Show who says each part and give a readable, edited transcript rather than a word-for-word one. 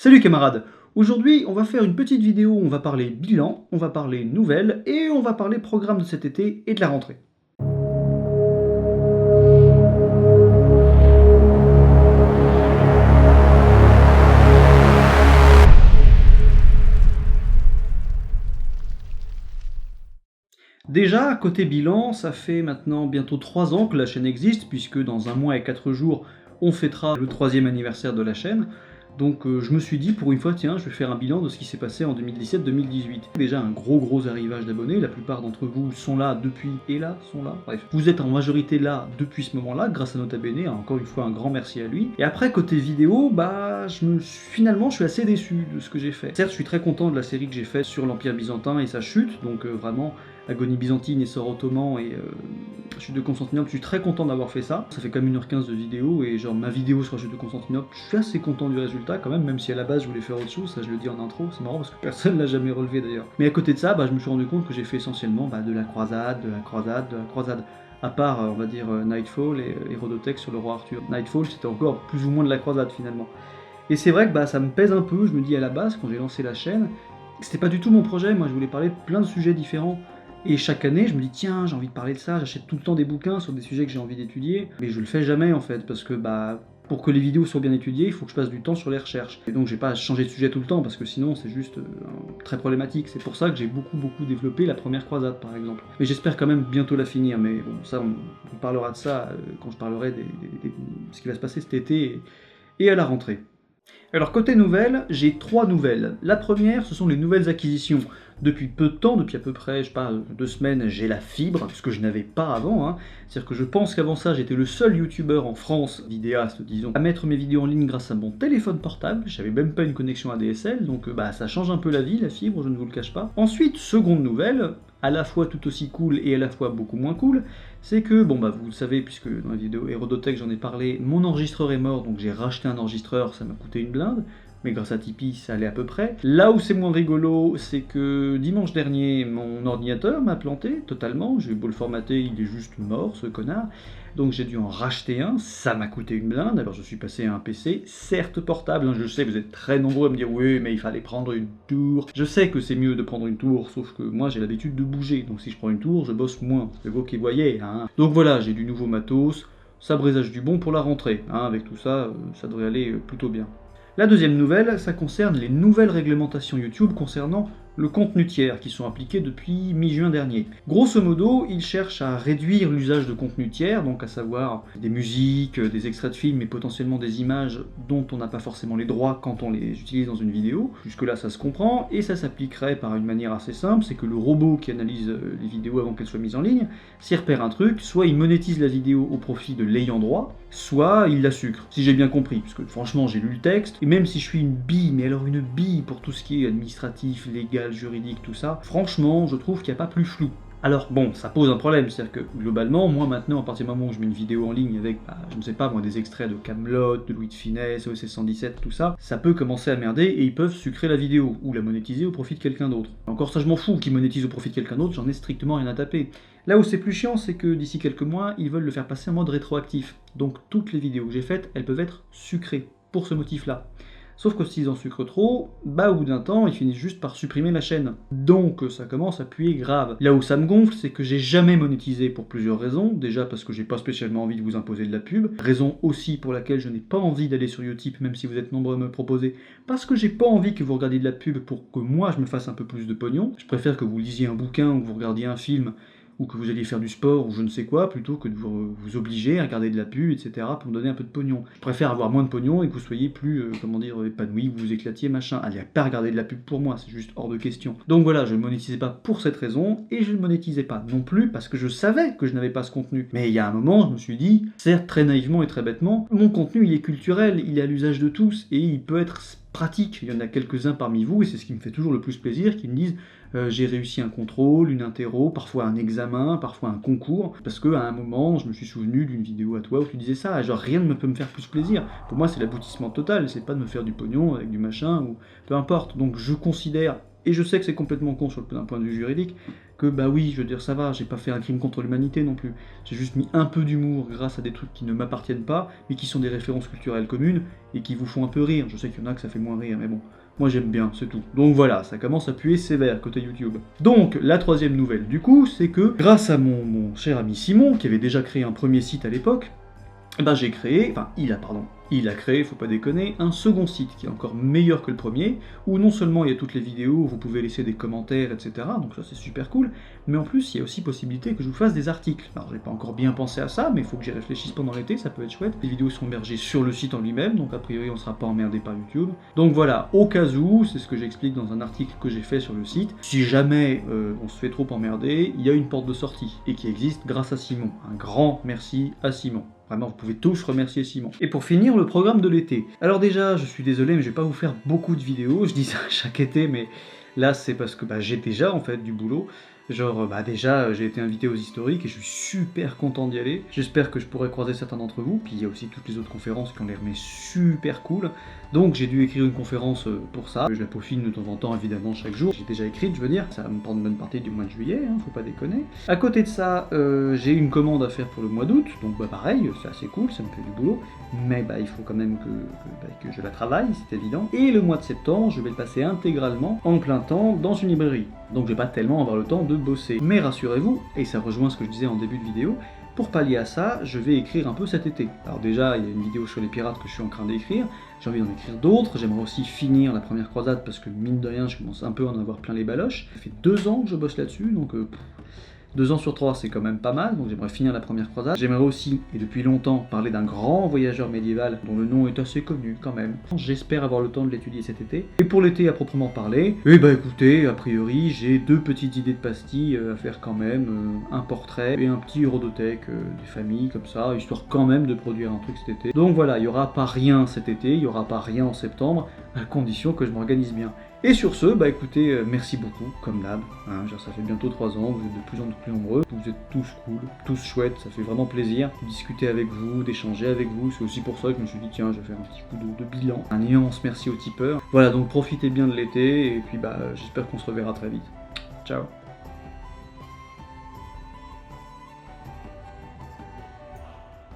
Speaker 1: Salut camarades! Aujourd'hui, on va faire une petite vidéo où on va parler bilan, on va parler nouvelles et on va parler programme de cet été et de la rentrée. Déjà, côté bilan, ça fait maintenant bientôt 3 ans que la chaîne existe, puisque dans 1 mois et 4 jours, on fêtera le 3e anniversaire de la chaîne. Donc je me suis dit, pour une fois, tiens, je vais faire un bilan de ce qui s'est passé en 2017-2018. Déjà un gros arrivage d'abonnés, la plupart d'entre vous sont là depuis, et là, sont là, bref. Vous êtes en majorité là depuis ce moment-là, grâce à notre abonné, encore une fois un grand merci à lui. Et après, côté vidéo, finalement, je suis assez déçu de ce que j'ai fait. Certes, je suis très content de la série que j'ai faite sur l'Empire byzantin et sa chute, donc vraiment, Agonie byzantine, essor ottoman et chute de Constantinople, je suis très content d'avoir fait ça. Ça fait quand même 1h15 de vidéo, et genre ma vidéo sur la chute de Constantinople, je suis assez content du résultat quand même si à la base je voulais faire autre chose, ça je le dis en intro, c'est marrant parce que personne l'a jamais relevé d'ailleurs. Mais à côté de ça, je me suis rendu compte que j'ai fait essentiellement de la croisade, à part, on va dire, Nightfall et Hérodotex sur le roi Arthur. Nightfall, c'était encore plus ou moins de la croisade finalement. Et c'est vrai que ça me pèse un peu, je me dis à la base, quand j'ai lancé la chaîne, c'était pas du tout mon projet, moi je voulais parler de plein de sujets différents. Et chaque année, je me dis, tiens, j'ai envie de parler de ça, j'achète tout le temps des bouquins sur des sujets que j'ai envie d'étudier, mais je le fais jamais en fait, parce que pour que les vidéos soient bien étudiées, il faut que je passe du temps sur les recherches. Et donc j'ai pas changé de sujet tout le temps, parce que sinon c'est juste très problématique. C'est pour ça que j'ai beaucoup développé la première croisade par exemple. Mais j'espère quand même bientôt la finir, mais bon, ça on parlera de ça quand je parlerai de ce qui va se passer cet été et à la rentrée. Alors côté nouvelles, j'ai 3 nouvelles. La première, ce sont les nouvelles acquisitions. Depuis peu de temps, depuis à peu près, je sais pas, 2 semaines, j'ai la fibre, ce que je n'avais pas avant, hein. C'est-à-dire que je pense qu'avant ça, j'étais le seul youtubeur en France, vidéaste disons, à mettre mes vidéos en ligne grâce à mon téléphone portable. J'avais même pas une connexion ADSL, donc ça change un peu la vie, la fibre, je ne vous le cache pas. Ensuite, seconde nouvelle, à la fois tout aussi cool et à la fois beaucoup moins cool, c'est que, vous le savez, puisque dans la vidéo Hérodotex j'en ai parlé, mon enregistreur est mort, donc j'ai racheté un enregistreur, ça m'a coûté une blinde, mais grâce à Tipeee, ça allait à peu près. Là où c'est moins rigolo, c'est que dimanche dernier, mon ordinateur m'a planté totalement, j'ai eu beau le formater, il est juste mort, ce connard. Donc j'ai dû en racheter un, ça m'a coûté une blinde, alors je suis passé à un PC, certes portable, je sais, vous êtes très nombreux à me dire « oui, mais il fallait prendre une tour ». Je sais que c'est mieux de prendre une tour, sauf que moi j'ai l'habitude de bouger, donc si je prends une tour, je bosse moins, c'est vous qui voyez, hein. Donc voilà, j'ai du nouveau matos, ça présage du bon pour la rentrée, hein. Avec tout ça, ça devrait aller plutôt bien. La deuxième nouvelle, ça concerne les nouvelles réglementations YouTube concernant le contenu tiers qui sont appliquées depuis mi-juin dernier. Grosso modo, ils cherchent à réduire l'usage de contenu tiers, donc à savoir des musiques, des extraits de films et potentiellement des images dont on n'a pas forcément les droits quand on les utilise dans une vidéo. Jusque-là, ça se comprend, et ça s'appliquerait par une manière assez simple, c'est que le robot qui analyse les vidéos avant qu'elles soient mises en ligne, s'il repère un truc, soit il monétise la vidéo au profit de l'ayant droit, soit il la sucre, si j'ai bien compris, parce que franchement j'ai lu le texte, et même si je suis une bille, mais alors une bille pour tout ce qui est administratif, légal, juridique, tout ça, franchement je trouve qu'il n'y a pas plus flou. Alors bon, ça pose un problème, c'est-à-dire que globalement, moi maintenant, à partir du moment où je mets une vidéo en ligne avec, je ne sais pas moi, des extraits de Kaamelott, de Louis de Funès, OSS 117, tout ça, ça peut commencer à merder et ils peuvent sucrer la vidéo, ou la monétiser au profit de quelqu'un d'autre. Encore ça je m'en fous qu'ils monétisent au profit de quelqu'un d'autre, j'en ai strictement rien à taper. Là où c'est plus chiant, c'est que d'ici quelques mois, ils veulent le faire passer en mode rétroactif. Donc toutes les vidéos que j'ai faites, elles peuvent être sucrées, pour ce motif-là. Sauf que s'ils en sucrent trop, au bout d'un temps, ils finissent juste par supprimer la chaîne. Donc ça commence à puer grave. Là où ça me gonfle, c'est que j'ai jamais monétisé pour plusieurs raisons. Déjà parce que j'ai pas spécialement envie de vous imposer de la pub. Raison aussi pour laquelle je n'ai pas envie d'aller sur Utip, même si vous êtes nombreux à me le proposer. Parce que j'ai pas envie que vous regardiez de la pub pour que moi je me fasse un peu plus de pognon. Je préfère que vous lisiez un bouquin ou que vous regardiez un film, ou que vous alliez faire du sport ou je ne sais quoi, plutôt que de vous obliger à regarder de la pub, etc. pour me donner un peu de pognon. Je préfère avoir moins de pognon et que vous soyez plus, épanoui, que vous vous éclatiez, machin. Allez, pas regarder de la pub pour moi, c'est juste hors de question. Donc voilà, je ne monétisais pas pour cette raison, et je ne monétisais pas non plus parce que je savais que je n'avais pas ce contenu. Mais il y a un moment, je me suis dit, certes très naïvement et très bêtement, mon contenu il est culturel, il est à l'usage de tous, et il peut être pratique. Il y en a quelques-uns parmi vous, et c'est ce qui me fait toujours le plus plaisir, qui me disent j'ai réussi un contrôle, une interro, parfois un examen, parfois un concours, parce qu'à un moment, je me suis souvenu d'une vidéo à toi où tu disais ça, genre rien ne peut me faire plus plaisir. Pour moi, c'est l'aboutissement total, c'est pas de me faire du pognon avec du machin, ou peu importe. Donc je considère Et je sais que c'est complètement con d'un point de vue juridique, que bah oui, je veux dire, ça va, j'ai pas fait un crime contre l'humanité non plus. J'ai juste mis un peu d'humour grâce à des trucs qui ne m'appartiennent pas, mais qui sont des références culturelles communes, et qui vous font un peu rire. Je sais qu'il y en a que ça fait moins rire, mais bon, moi j'aime bien, c'est tout. Donc voilà, ça commence à puer sévère côté YouTube. Donc, la troisième nouvelle du coup, c'est que grâce à mon cher ami Simon, qui avait déjà créé un premier site à l'époque, j'ai créé, il a créé, faut pas déconner, un second site qui est encore meilleur que le premier, où non seulement il y a toutes les vidéos, où vous pouvez laisser des commentaires, etc., donc ça c'est super cool, mais en plus il y a aussi possibilité que je vous fasse des articles. Alors j'ai pas encore bien pensé à ça, mais il faut que j'y réfléchisse pendant l'été, ça peut être chouette. Les vidéos sont hébergées sur le site en lui-même, donc a priori on sera pas emmerdé par YouTube. Donc voilà, au cas où, c'est ce que j'explique dans un article que j'ai fait sur le site, si jamais on se fait trop emmerder, il y a une porte de sortie, et qui existe grâce à Simon. Un grand merci à Simon. Vraiment, vous pouvez tous remercier Simon. Et pour finir, le programme de l'été. Alors déjà, je suis désolé, mais je vais pas vous faire beaucoup de vidéos, je dis ça chaque été, mais là c'est parce que j'ai déjà en fait du boulot. Genre, déjà, j'ai été invité aux historiques et je suis super content d'y aller. J'espère que je pourrai croiser certains d'entre vous, puis il y a aussi toutes les autres conférences qui ont l'air super cool. Donc j'ai dû écrire une conférence pour ça. Je la peaufine de temps en temps, évidemment, chaque jour. J'ai déjà écrite, je veux dire, ça va me prendre une bonne partie du mois de juillet, hein, faut pas déconner. À côté de ça, j'ai une commande à faire pour le mois d'août, donc pareil, c'est assez cool, ça me fait du boulot, mais il faut quand même que je la travaille, c'est évident. Et le mois de septembre, je vais le passer intégralement, en plein temps, dans une librairie. Donc je vais pas tellement avoir le temps de bosser. Mais rassurez-vous, et ça rejoint ce que je disais en début de vidéo, pour pallier à ça, je vais écrire un peu cet été. Alors déjà, il y a une vidéo sur les pirates que je suis en train d'écrire, j'ai envie d'en écrire d'autres, j'aimerais aussi finir la première croisade parce que mine de rien, je commence un peu à en avoir plein les baloches. Ça fait 2 ans que je bosse là-dessus, donc 2 ans sur 3, c'est quand même pas mal, donc j'aimerais finir la première croisade. J'aimerais aussi, et depuis longtemps, parler d'un grand voyageur médiéval dont le nom est assez connu quand même. J'espère avoir le temps de l'étudier cet été. Et pour l'été à proprement parler, écoutez, a priori, j'ai 2 petites idées de pastilles à faire quand même, un portrait et un petit Eurodothèque des familles, comme ça, histoire quand même de produire un truc cet été. Donc voilà, il n'y aura pas rien cet été, il n'y aura pas rien en septembre, à condition que je m'organise bien. Et sur ce, écoutez, merci beaucoup, comme d'hab. Hein, ça fait bientôt 3 ans, vous êtes de plus en plus nombreux, vous êtes tous cool, tous chouettes, ça fait vraiment plaisir de discuter avec vous, d'échanger avec vous. C'est aussi pour ça que je me suis dit, tiens, je vais faire un petit coup de bilan. Un immense merci aux tipeurs. Voilà, donc profitez bien de l'été, et puis j'espère qu'on se reverra très vite. Ciao.